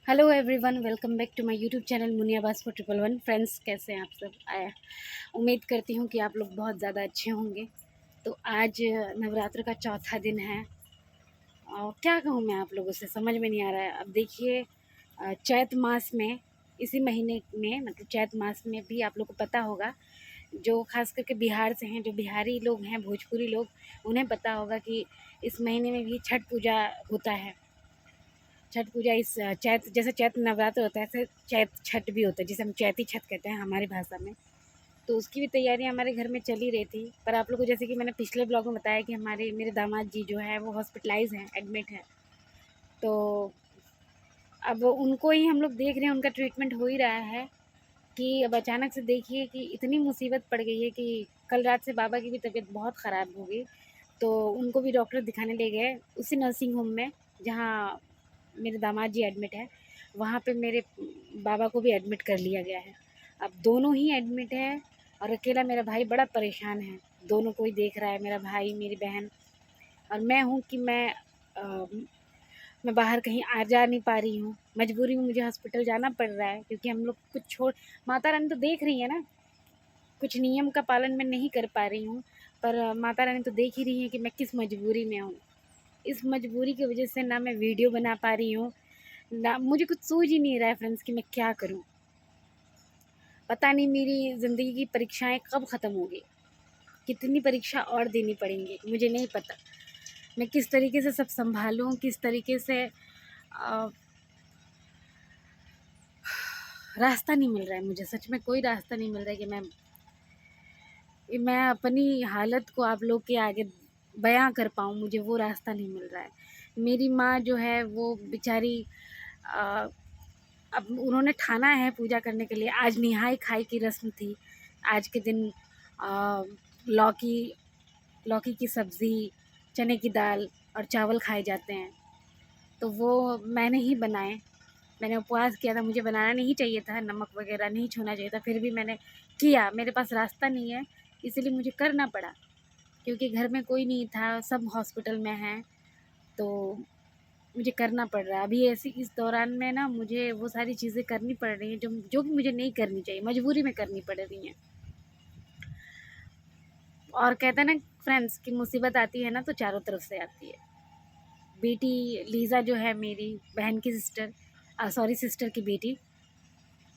Hello everyone, welcome back to my YouTube channel Muniyabaz 4111। Friends, कैसे हैं आप सब? आया उम्मीद करती हूँ कि आप लोग बहुत ज़्यादा अच्छे होंगे। तो आज नवरात्र का चौथा दिन है और क्या कहूँ मैं आप लोगों से, समझ में नहीं आ रहा है। अब देखिए, चैत मास में, इसी महीने में, मतलब चैत मास में भी आप लोग को पता होगा, जो खास करके बिहार से हैं, जो बिहारी लोग हैं, भोजपुरी लोग, उन्हें पता होगा कि इस महीने में भी छठ पूजा होता है। छठ पूजा इस चैत, जैसे चैत नवरात्र होता है ऐसे चैत छठ भी होता है, जिसे हम चैती छठ कहते हैं हमारी भाषा में। तो उसकी भी तैयारियां हमारे घर में चल ही रही थी। पर आप लोगों को, जैसे कि मैंने पिछले ब्लॉग में बताया, कि मेरे दामाद जी जो है वो हॉस्पिटलाइज हैं, एडमिट हैं। तो अब उनको ही हम लोग देख रहे हैं, उनका ट्रीटमेंट हो ही रहा है। कि अब अचानक से देखिए कि इतनी मुसीबत पड़ गई है कि कल रात से बाबा की भी तबीयत बहुत ख़राब हो गई। तो उनको भी डॉक्टर दिखाने ले गए उसी नर्सिंग होम में जहाँ मेरे दामाद जी एडमिट है। वहाँ पे मेरे बाबा को भी एडमिट कर लिया गया है। अब दोनों ही एडमिट है और अकेला मेरा भाई बड़ा परेशान है। दोनों को ही देख रहा है, मेरा भाई, मेरी बहन। और मैं हूँ कि मैं बाहर कहीं आ जा नहीं पा रही हूँ। मजबूरी में मुझे हॉस्पिटल जाना पड़ रहा है, क्योंकि हम लोग कुछ छोड़, माता रानी तो देख रही है ना, कुछ नियम का पालन मैं नहीं कर पा रही हूँ। पर माता रानी तो देख ही रही है कि मैं किस मजबूरी में हूँ। इस मजबूरी की वजह से ना मैं वीडियो बना पा रही हूँ, ना मुझे कुछ सूझ ही नहीं रहा है फ्रेंड्स कि मैं क्या करूँ। पता नहीं मेरी ज़िंदगी की परीक्षाएं कब ख़त्म होगी, कितनी परीक्षा और देनी पड़ेंगी, मुझे नहीं पता। मैं किस तरीके से सब संभालूँ, किस तरीके से रास्ता नहीं मिल रहा है मुझे। सच में कोई रास्ता नहीं मिल रहा है कि मैं अपनी हालत को आप लोग के आगे बयां कर पाऊँ। मुझे वो रास्ता नहीं मिल रहा है। मेरी माँ जो है वो बेचारी, अब उन्होंने ठाना है पूजा करने के लिए। आज निहाई खाई की रस्म थी। आज के दिन लौकी लौकी की सब्ज़ी, चने की दाल और चावल खाए जाते हैं। तो वो मैंने ही बनाए। मैंने उपवास किया था, मुझे बनाना नहीं चाहिए था, नमक वगैरह नहीं छूना चाहिए था, फिर भी मैंने किया। मेरे पास रास्ता नहीं है, इसीलिए मुझे करना पड़ा, क्योंकि घर में कोई नहीं था, सब हॉस्पिटल में हैं। तो मुझे करना पड़ रहा है अभी ऐसी, इस दौरान में ना मुझे वो सारी चीज़ें करनी पड़ रही हैं जो जो कि मुझे नहीं करनी चाहिए, मजबूरी में करनी पड़ रही हैं। और कहते हैं ना फ्रेंड्स, कि मुसीबत आती है ना तो चारों तरफ से आती है। बेटी लीज़ा जो है, मेरी बहन की सिस्टर, सॉरी सिस्टर की बेटी,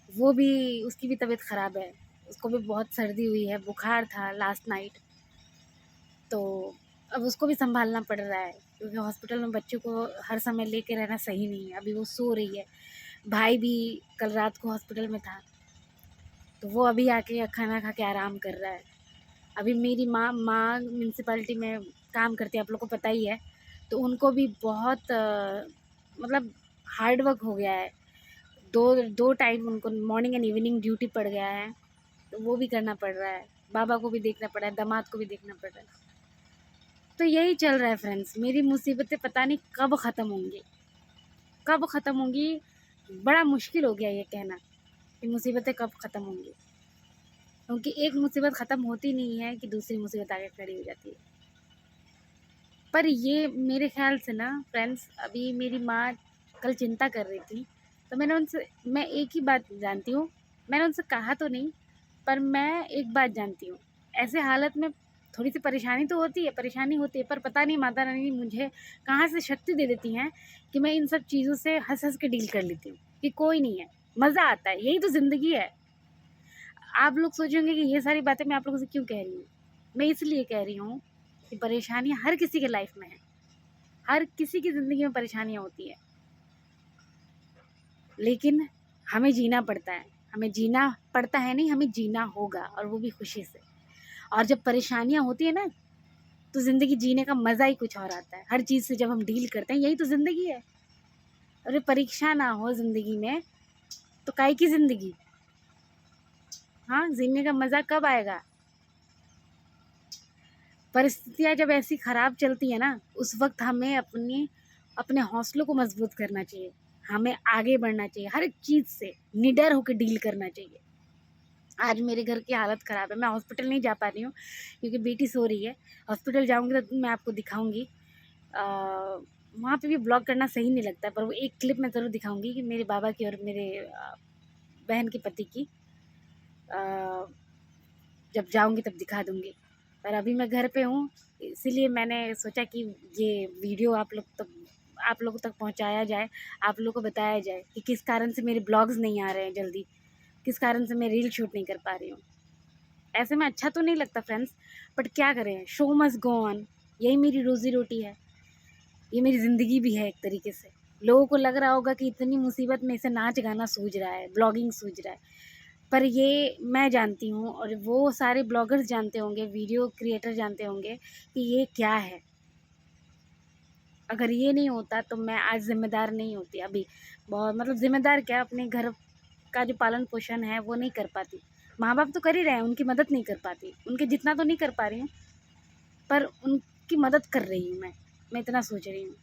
वो भी, उसकी भी तबीयत ख़राब है। उसको भी बहुत सर्दी हुई है, बुखार था लास्ट नाइट। तो अब उसको भी संभालना पड़ रहा है, क्योंकि हॉस्पिटल में बच्चों को हर समय लेके रहना सही नहीं है। अभी वो सो रही है। भाई भी कल रात को हॉस्पिटल में था, तो वो अभी आके खाना खा के आराम कर रहा है। अभी मेरी माँ म्यूनसिपैलिटी में काम करती है, आप लोग को पता ही है। तो उनको भी बहुत मतलब हार्ड वर्क हो गया है। दो दो टाइम उनको मॉर्निंग एंड इवनिंग ड्यूटी पड़ गया है, तो वो भी करना पड़ रहा है। बाबा को भी देखना पड़ रहा है, दामाद को भी देखना पड़ रहा है। तो यही चल रहा है फ्रेंड्स। मेरी मुसीबतें पता नहीं कब ख़त्म होंगी, कब ख़त्म होंगी। बड़ा मुश्किल हो गया ये कहना कि मुसीबतें कब ख़त्म होंगी, क्योंकि एक मुसीबत ख़त्म होती नहीं है कि दूसरी मुसीबत आके खड़ी हो जाती है। पर ये मेरे ख़्याल से ना फ्रेंड्स, अभी मेरी माँ कल चिंता कर रही थी, तो मैं एक ही बात जानती हूँ। मैंने उनसे कहा तो नहीं, पर मैं एक बात जानती हूँ, ऐसे हालत में थोड़ी सी परेशानी होती है, पर पता नहीं माता रानी मुझे कहाँ से शक्ति दे देती हैं कि मैं इन सब चीज़ों से हँस हँस के डील कर लेती हूँ, कि कोई नहीं है, मज़ा आता है, यही तो ज़िंदगी है। आप लोग सोचेंगे कि ये सारी बातें मैं आप लोगों से क्यों कह रही हूँ। मैं इसलिए कह रही हूँ कि परेशानियाँ हर किसी के लाइफ में है, हर किसी की ज़िंदगी में परेशानियाँ होती है, लेकिन हमें जीना पड़ता है। हमें जीना पड़ता है नहीं, हमें जीना होगा, और वो भी खुशी से। और जब परेशानियाँ होती है ना, तो ज़िंदगी जीने का मज़ा ही कुछ और आता है। हर चीज़ से जब हम डील करते हैं, यही तो ज़िंदगी है। अरे परीक्षा ना हो ज़िंदगी में तो काहे की ज़िंदगी। हाँ, जीने का मज़ा कब आएगा। परिस्थितियाँ जब ऐसी ख़राब चलती है ना, उस वक्त हमें अपने हौसलों को मजबूत करना चाहिए। हमें आगे बढ़ना चाहिए, हर एक चीज़ से निडर होकर डील करना चाहिए। आज मेरे घर की हालत ख़राब है, मैं हॉस्पिटल नहीं जा पा रही हूँ, क्योंकि बेटी सो रही है। हॉस्पिटल जाऊँगी तो मैं आपको दिखाऊँगी। वहाँ पे भी ब्लॉग करना सही नहीं लगता, पर वो एक क्लिप मैं ज़रूर दिखाऊंगी कि मेरे बाबा की और मेरे बहन के पति की। जब जाऊंगी तब दिखा दूंगी, पर अभी मैं घर पे हूँ, इसीलिए मैंने सोचा कि ये वीडियो आप लोगों तक पहुँचाया जाए, आप लोगों को बताया जाए कि किस कारण से मेरे ब्लॉग्स नहीं आ रहे हैं जल्दी, किस कारण से मैं रील शूट नहीं कर पा रही हूँ। ऐसे में अच्छा तो नहीं लगता फ्रेंड्स, बट क्या करें, शो मस्ट गो ऑन, यही मेरी रोज़ी रोटी है, ये मेरी ज़िंदगी भी है एक तरीके से। लोगों को लग रहा होगा कि इतनी मुसीबत में इसे नाच गाना सूझ रहा है, ब्लॉगिंग सूझ रहा है, पर ये मैं जानती हूँ और वो सारे ब्लॉगर्स जानते होंगे, वीडियो क्रिएटर जानते होंगे कि ये क्या है। अगर ये नहीं होता तो मैं आज ज़िम्मेदार नहीं होती अभी। बहुत मतलब ज़िम्मेदार क्या, अपने घर का जो पालन पोषण है वो नहीं कर पाती। माँ बाप तो कर ही रहे हैं, उनकी मदद नहीं कर पाती, उनके जितना तो नहीं कर पा रही हूँ, पर उनकी मदद कर रही हूँ मैं इतना सोच रही हूँ।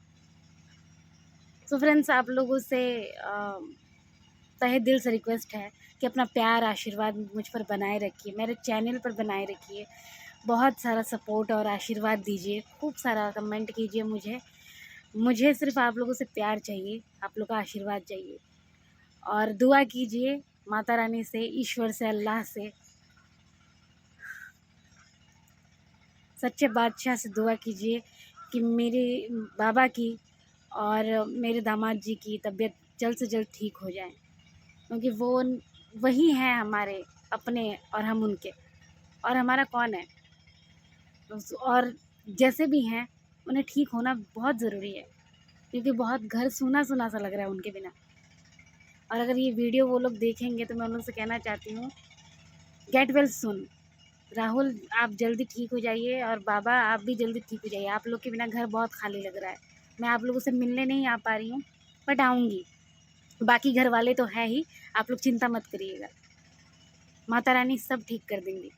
सो फ्रेंड्स, आप लोगों से तहे दिल से रिक्वेस्ट है कि अपना प्यार आशीर्वाद मुझ पर बनाए रखिए, मेरे चैनल पर बनाए रखिए, बहुत सारा सपोर्ट और आशीर्वाद दीजिए, खूब सारा कमेंट कीजिए। मुझे सिर्फ आप लोगों से प्यार चाहिए, आप लोगों का आशीर्वाद चाहिए, और दुआ कीजिए माता रानी से, ईश्वर से, अल्लाह से, सच्चे बादशाह से दुआ कीजिए कि मेरे बाबा की और मेरे दामाद जी की तबीयत जल्द से जल्द ठीक हो जाए, क्योंकि वो वही हैं हमारे अपने और हम उनके, और हमारा कौन है। और जैसे भी हैं उन्हें ठीक होना बहुत ज़रूरी है, क्योंकि बहुत घर सूना सूना सा लग रहा है उनके बिना। और अगर ये वीडियो वो लोग देखेंगे तो मैं उनसे कहना चाहती हूँ, गेट वेल सुन। राहुल, आप जल्दी ठीक हो जाइए, और बाबा आप भी जल्दी ठीक हो जाइए। आप लोग के बिना घर बहुत खाली लग रहा है। मैं आप लोगों से मिलने नहीं आ पा रही हूँ, बट आऊँगी। बाकी घर वाले तो है ही, आप लोग चिंता मत करिएगा, माता रानी सब ठीक कर देंगी।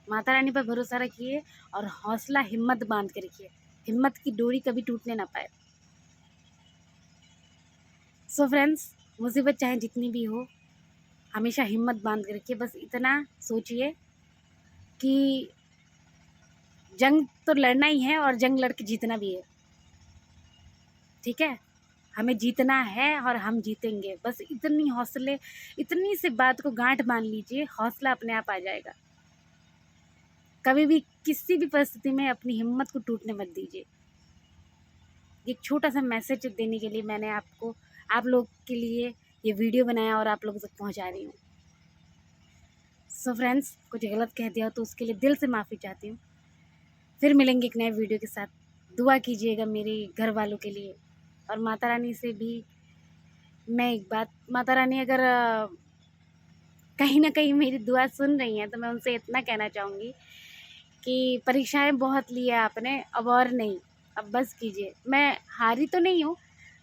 माता रानी पर भरोसा रखिए और हौसला हिम्मत बांध के रखिए, हिम्मत की डोरी कभी टूटने ना पाए। सो फ्रेंड्स, मुसीबत चाहे जितनी भी हो, हमेशा हिम्मत बांध के रखिए। बस इतना सोचिए कि जंग तो लड़ना ही है, और जंग लड़ के जीतना भी है, ठीक है। हमें जीतना है और हम जीतेंगे। बस इतनी सी बात को गांठ बांध लीजिए, हौसला अपने आप आ जाएगा। कभी भी किसी भी परिस्थिति में अपनी हिम्मत को टूटने मत दीजिए। एक छोटा सा मैसेज देने के लिए मैंने आप लोग के लिए ये वीडियो बनाया और आप लोगों तक पहुंचा रही हूँ। सो फ्रेंड्स, कुछ गलत कह दिया तो उसके लिए दिल से माफ़ी चाहती हूँ। फिर मिलेंगे एक नए वीडियो के साथ। दुआ कीजिएगा मेरे घर वालों के लिए, और माता रानी से भी मैं एक बात, माता रानी अगर कहीं ना कहीं मेरी दुआ सुन रही हैं तो मैं उनसे इतना कहना चाहूँगी कि परीक्षाएं बहुत ली है आपने, अब और नहीं, अब बस कीजिए। मैं हारी तो नहीं हूँ,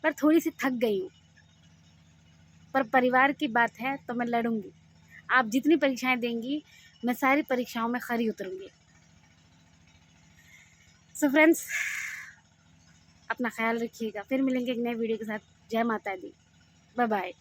पर थोड़ी सी थक गई हूँ, पर परिवार की बात है तो मैं लड़ूंगी। आप जितनी परीक्षाएं देंगी, मैं सारी परीक्षाओं में खरी उतरूंगी। सो फ्रेंड्स, अपना ख्याल रखिएगा। फिर मिलेंगे एक नए वीडियो के साथ। जय माता दी। Bye bye.